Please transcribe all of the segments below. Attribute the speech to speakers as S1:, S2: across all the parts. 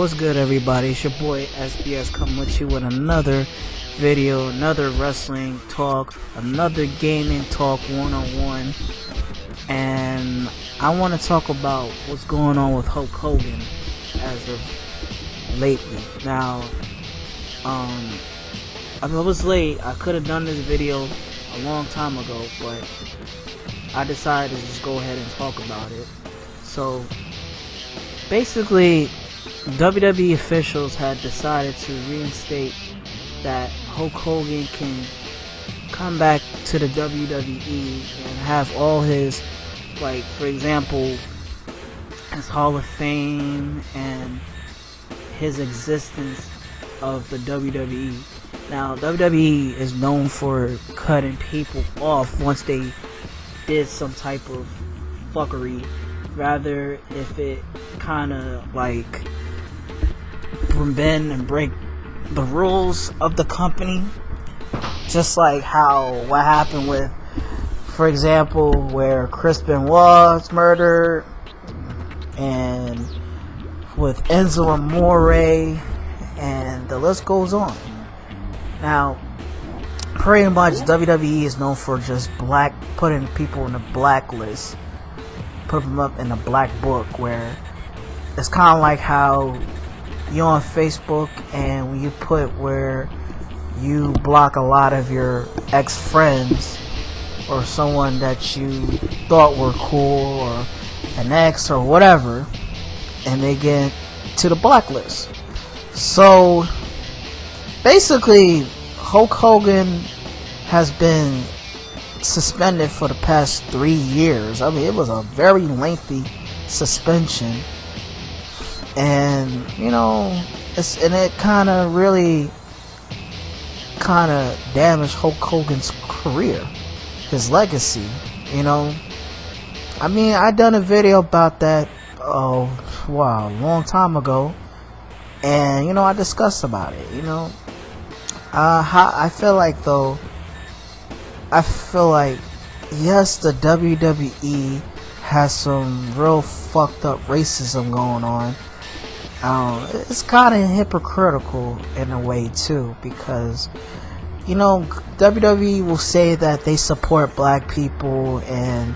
S1: What's good, everybody? It's your boy SBS coming with you with another video, another wrestling talk, another gaming talk one-on-one. And I want to talk about what's going on with Hulk Hogan as of lately. Now, I was late. I could have done this video a long time ago, but I decided to just go ahead and talk about it. So, basically, WWE officials had decided to reinstate that Hulk Hogan can come back to the WWE and have all his, like, for example, his Hall of Fame and his existence of the WWE. Now, WWE is known for cutting people off once they did some type of fuckery, rather if it kind of like bend and break the rules of the company, just like what happened with, for example, where Chris Benoit was murdered, and with Enzo Amore, and the list goes on. Now, pretty much WWE is known for just putting people in the blacklist, put them up in the black book, where it's kind of like how you're on Facebook and when you put where you block a lot of your ex-friends or someone that you thought were cool or an ex or whatever, and they get to the blacklist. So basically, Hulk Hogan has been suspended for the past 3 years. I mean, it was a very lengthy suspension, and it kind of really damaged Hulk Hogan's career, his legacy. I mean, I done a video about that a long time ago, and I discussed about it. I feel like yes, the WWE has some real fucked up racism going on. It's kind of hypocritical in a way too, because WWE will say that they support black people and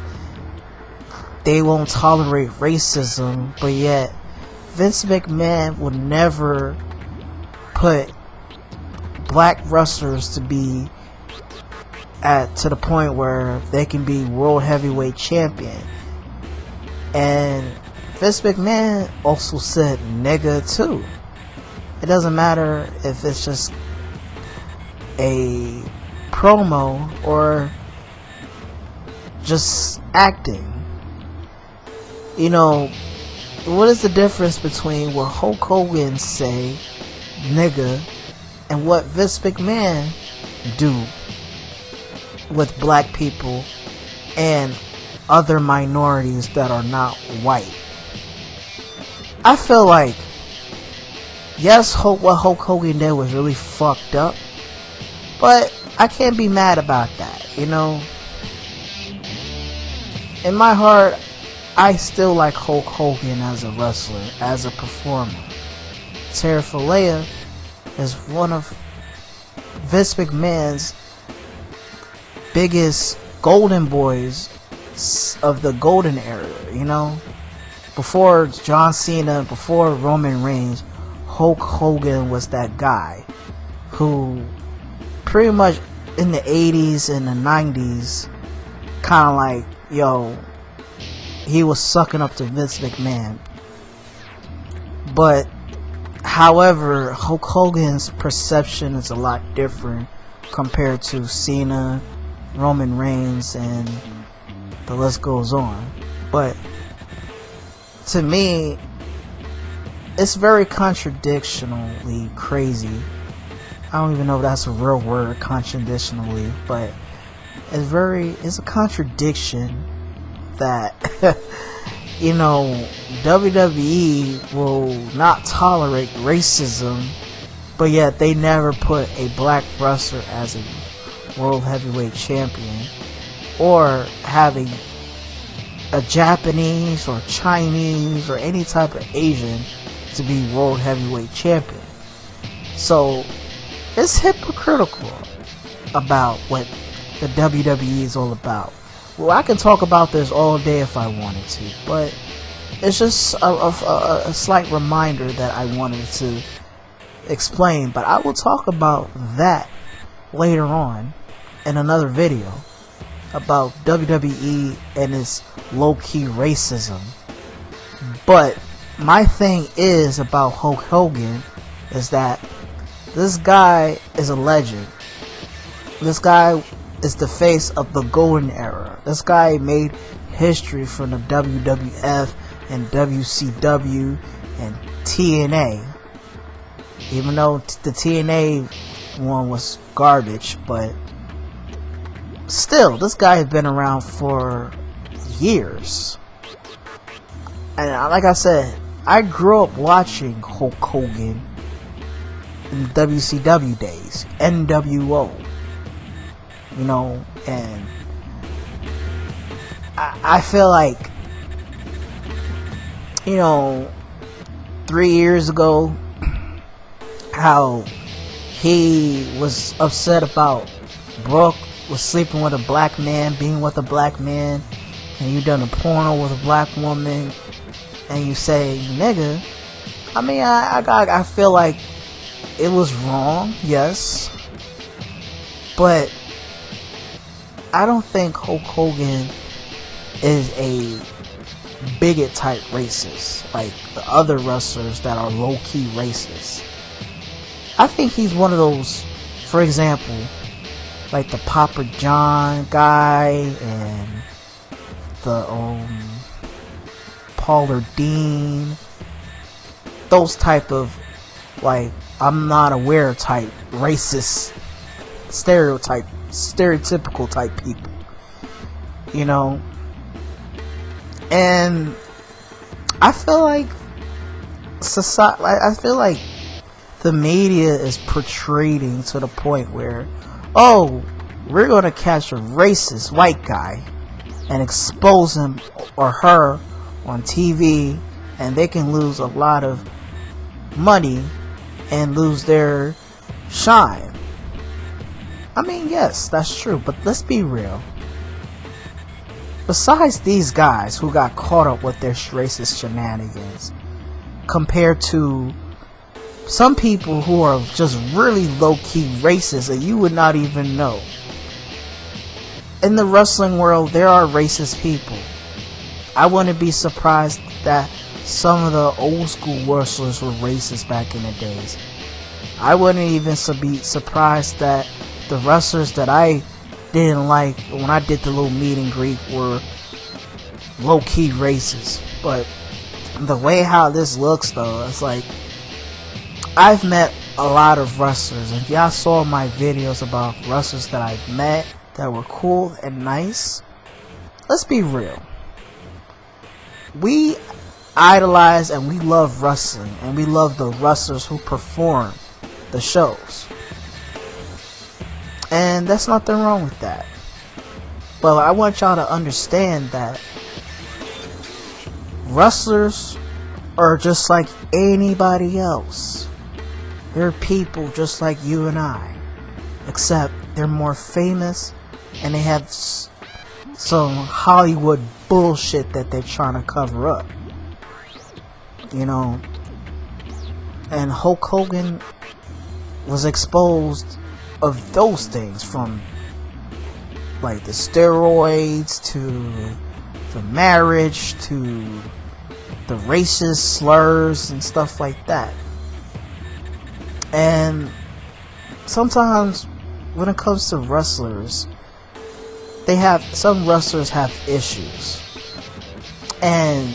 S1: they won't tolerate racism, but yet Vince McMahon would never put black wrestlers to be to the point where they can be world heavyweight champion. And Vince McMahon also said nigga too. It doesn't matter if it's just a promo or just acting. What is the difference between what Hulk Hogan say nigga and what Vince McMahon do with black people and other minorities that are not white? I feel like, yes, what Hulk Hogan did was really fucked up, but I can't be mad about that. In my heart, I still like Hulk Hogan as a wrestler, as a performer. Terry Bollea is one of Vince McMahon's biggest golden boys of the golden era. Before John Cena, before Roman Reigns, Hulk Hogan was that guy who pretty much in the 80s and the 90s kind of like, he was sucking up to Vince McMahon. But however, Hulk Hogan's perception is a lot different compared to Cena, Roman Reigns, and the list goes on. But to me, it's very contradictionally crazy. I don't even know if that's a real word, contradictionally, but it's a contradiction that WWE will not tolerate racism, but yet they never put a black wrestler as a world heavyweight champion, or having a Japanese or Chinese or any type of Asian to be World Heavyweight Champion. So it's hypocritical about what the WWE is all about. Well, I can talk about this all day if I wanted to, but it's just a slight reminder that I wanted to explain. But I will talk about that later on in another video about WWE and its low-key racism. But my thing is about Hulk Hogan is that this guy is a legend. This guy is the face of the golden era. This guy made history from the WWF and WCW and TNA. Even though the TNA one was garbage, but still, this guy has been around for years. And like I said, I grew up watching Hulk Hogan in the WCW days, NWO, you know, and I feel like, you know, 3 years ago, how he was upset about Brooke was sleeping with a black man, being with a black man, and you done a porno with a black woman, and you say nigga. I mean, I feel like it was wrong, yes, but I don't think Hulk Hogan is a bigot type racist like the other wrestlers that are low-key racist. I think he's one of those, for example, like the Papa John guy and the Paula Dean, those type of, like, I'm not aware type racist stereotypical type people, you know. And I feel like society, I feel like the media is portraying to the point where, oh, we're going to catch a racist white guy and expose him or her on TV, and they can lose a lot of money and lose their shine. I mean, yes, that's true, but let's be real. Besides these guys who got caught up with their racist shenanigans, compared to some people who are just really low-key racist and you would not even know. In the wrestling world, there are racist people. I wouldn't be surprised that some of the old school wrestlers were racist back in the days. I wouldn't even be surprised that the wrestlers that I didn't like when I did the little meet and greet were low-key racist. But the way how this looks, though, it's like, I've met a lot of wrestlers, and if y'all saw my videos about wrestlers that I've met that were cool and nice, let's be real. We idolize and we love wrestling, and we love the wrestlers who perform the shows. And there's nothing wrong with that. But I want y'all to understand that wrestlers are just like anybody else. They're people just like you and I, except they're more famous and they have some Hollywood bullshit that they're trying to cover up, you know. And Hulk Hogan was exposed of those things, from like the steroids to the marriage to the racist slurs and stuff like that. And sometimes when it comes to wrestlers, some wrestlers have issues, and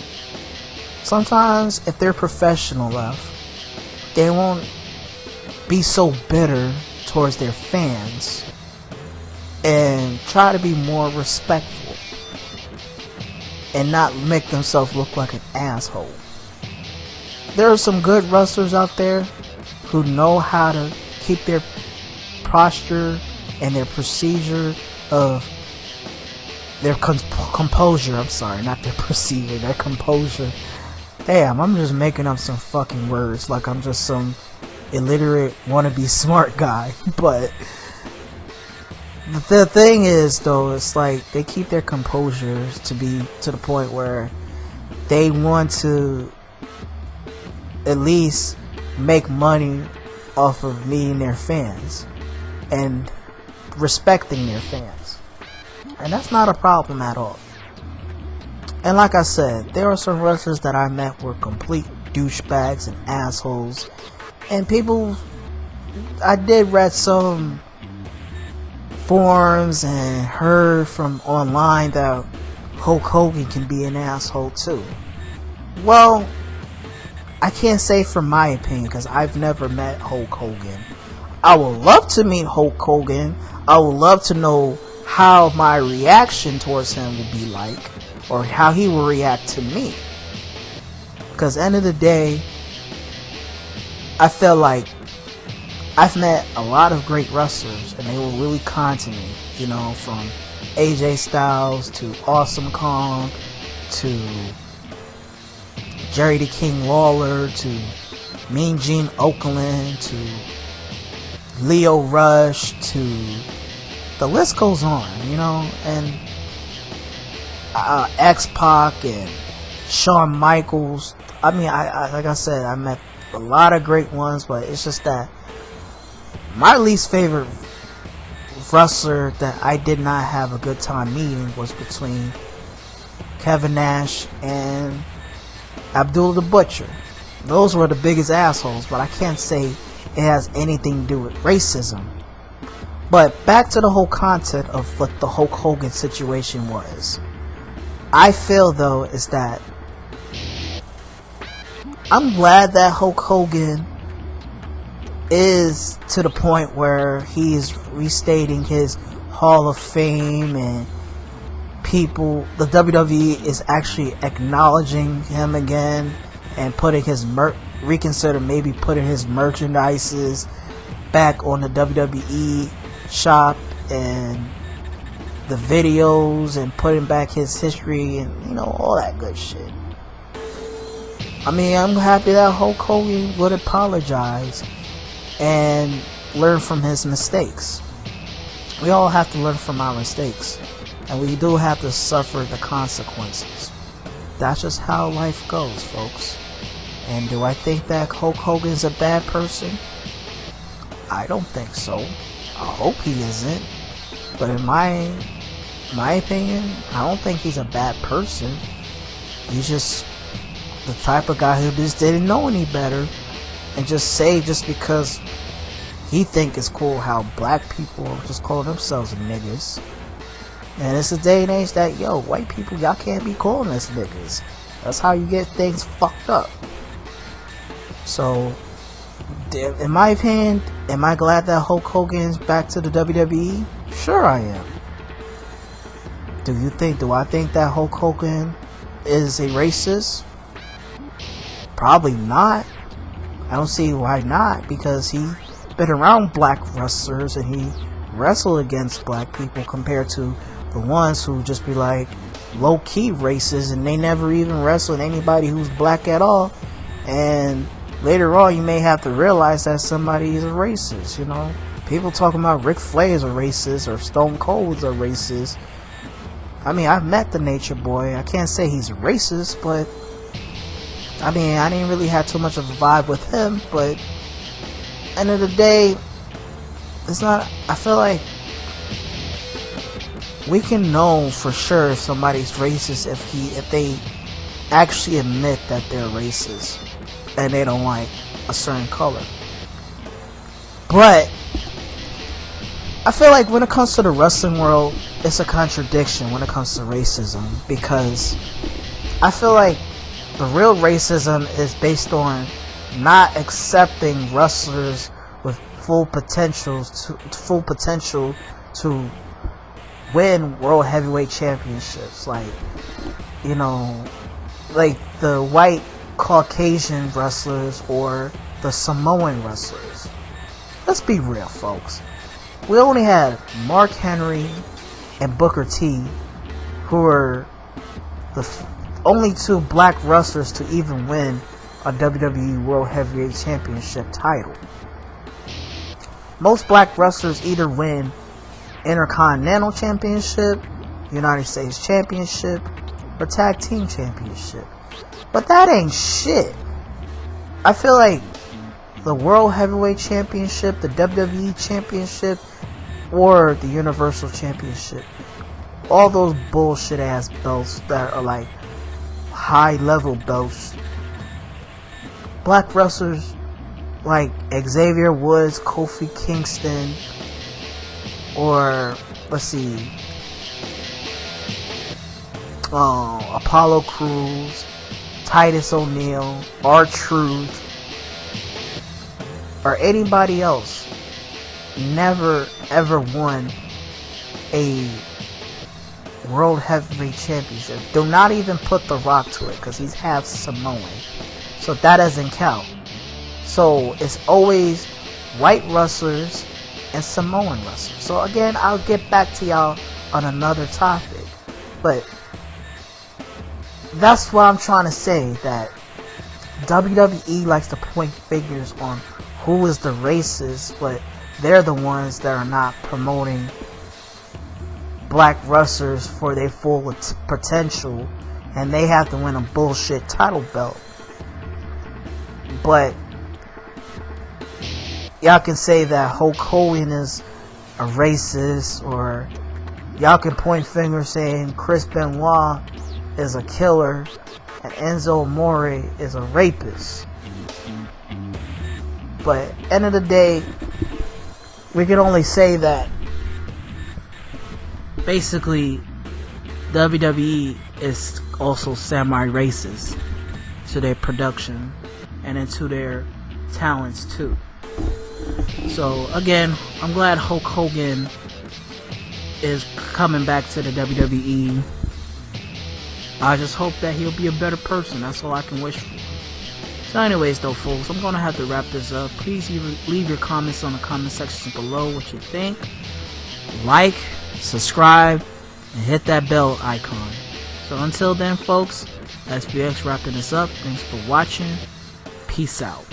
S1: sometimes if they're professional enough, they won't be so bitter towards their fans and try to be more respectful and not make themselves look like an asshole. There are some good wrestlers out there who know how to keep their posture and their procedure of their composure, I'm sorry, not their procedure, their composure Damn, I'm just making up some fucking words like I'm just some illiterate wannabe smart guy. But the thing is, though, it's like they keep their composure to be to the point where they want to at least make money off of meeting their fans and respecting their fans. And that's not a problem at all. And like I said, there are some wrestlers that I met were complete douchebags and assholes. And people, I did read some forums and heard from online that Hulk Hogan can be an asshole too. Well, I can't say from my opinion because I've never met Hulk Hogan. I would love to meet Hulk Hogan. I would love to know how my reaction towards him would be like, or how he will react to me. Because end of the day, I feel like I've met a lot of great wrestlers and they were really kind to me. You know, from AJ Styles to Awesome Kong to Jerry the King Lawler to Mean Gene Okerlund to Leo Rush to the list goes on, you know, and X-Pac and Shawn Michaels. I mean, I like I said, I met a lot of great ones, but it's just that my least favorite wrestler that I did not have a good time meeting was between Kevin Nash and Abdullah the Butcher. Those were the biggest assholes, but I can't say it has anything to do with racism. But back to the whole concept of what the Hulk Hogan situation was. I feel though is that I'm glad that Hulk Hogan is to the point where he's restating his Hall of Fame and people, the WWE is actually acknowledging him again and putting his reconsider maybe putting his merchandises back on the WWE shop and the videos and putting back his history and, you know, all that good shit. I mean, I'm happy that Hulk Hogan would apologize and learn from his mistakes. We all have to learn from our mistakes, and we do have to suffer the consequences. That's just how life goes, folks. And do I think that Hulk Hogan is a bad person? I don't think so. I hope he isn't. But in my opinion, I don't think he's a bad person. He's just the type of guy who just didn't know any better and just say just because he think it's cool how black people just call themselves niggas. And it's a day and age that, yo, white people, y'all can't be calling us niggas. That's how you get things fucked up. So, in my opinion, am I glad that Hulk Hogan is back to the WWE? Sure I am. Do I think that Hulk Hogan is a racist? Probably not. I don't see why not, because he's been around black wrestlers and he wrestled against black people compared to the ones who just be like low-key racist and they never even wrestled anybody who's black at all, and later on you may have to realize that somebody is a racist. You know, people talking about Ric Flair's a racist or Stone Cold's a racist. I mean, I've met the Nature Boy. I can't say he's racist, but I mean, I didn't really have too much of a vibe with him. But end of the day, it's not. I feel like we can know for sure if somebody's racist if they actually admit that they're racist and they don't like a certain color. But I feel like when it comes to the wrestling world, it's a contradiction when it comes to racism, because I feel like the real racism is based on not accepting wrestlers with full potential to win world heavyweight championships, like, you know, like the white Caucasian wrestlers or the Samoan wrestlers. Let's be real, folks. We only had Mark Henry and Booker T, who were only 2 black wrestlers to even win a WWE World Heavyweight Championship title. Most black wrestlers either win Intercontinental Championship, United States Championship, or Tag Team Championship. But that ain't shit. I feel like the World Heavyweight Championship, the WWE Championship, or the Universal Championship, all those bullshit ass belts that are like high level belts, black wrestlers like Xavier Woods, Kofi Kingston, or let's see, Apollo Crews, Titus O'Neil, R-Truth, or anybody else never ever won a World Heavyweight Championship. Do not even put The Rock to it, because he's half Samoan, so that doesn't count. So it's always white wrestlers and Samoan wrestlers. So again, I'll get back to y'all on another topic, but that's what I'm trying to say, that WWE likes to point fingers on who is the racist, but they're the ones that are not promoting black wrestlers for their full potential, and they have to win a bullshit title belt. But y'all can say that Hulk Hogan is a racist, or y'all can point fingers saying Chris Benoit is a killer and Enzo Amore is a rapist. But end of the day, we can only say that basically WWE is also semi-racist to their production and into their talents too. So again, I'm glad Hulk Hogan is coming back to the WWE. I just hope that he'll be a better person. That's all I can wish for. So anyways though, folks, I'm gonna have to wrap this up. Please leave your comments on the comment section below, what you think. Like, subscribe, and hit that bell icon. So until then, folks, SBX wrapping this up. Thanks for watching. Peace out.